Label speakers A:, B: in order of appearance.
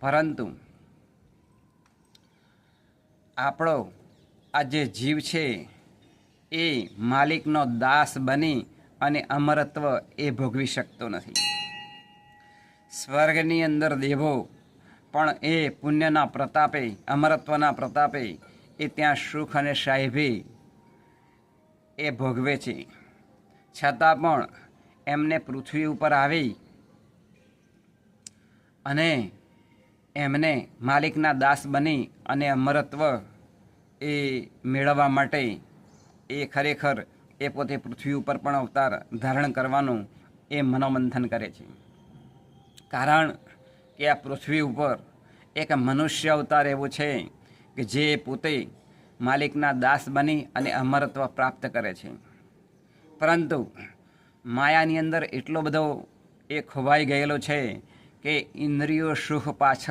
A: પરંતુ આપણો આ જે જીવ છે એ માલિકનો દાસ બની અને અમરત્વ એ ભોગવી શકતો નથી. સ્વર્ગની અંદર દેવો પણ એ પુણ્યના પ્રતાપે, અમરત્વના પ્રતાપે એ ત્યાં સુખ અને સાહેબી એ ભોગવે છે. છતાં પણ એમને પૃથ્વી ઉપર આવી અને એમને માલિકના દાસ બની અને અમરત્વ એ મેળવવા માટે એ ખરેખર એ પોતે પૃથ્વી ઉપર પણ અવતાર ધારણ કરવાનું એ મનોમંથન કરે છે. કારણ કે આ પૃથ્વી ઉપર એક મનુષ્ય અવતાર એવો છે કે જે પોતે માલિકના દાસ બની અને અમરત્વ પ્રાપ્ત કરે છે. પરંતુ માયાની અંદર એટલો બધો એ ખોવાઈ ગયેલો છે કે ઇન્દ્રિયો સુખ પાછળ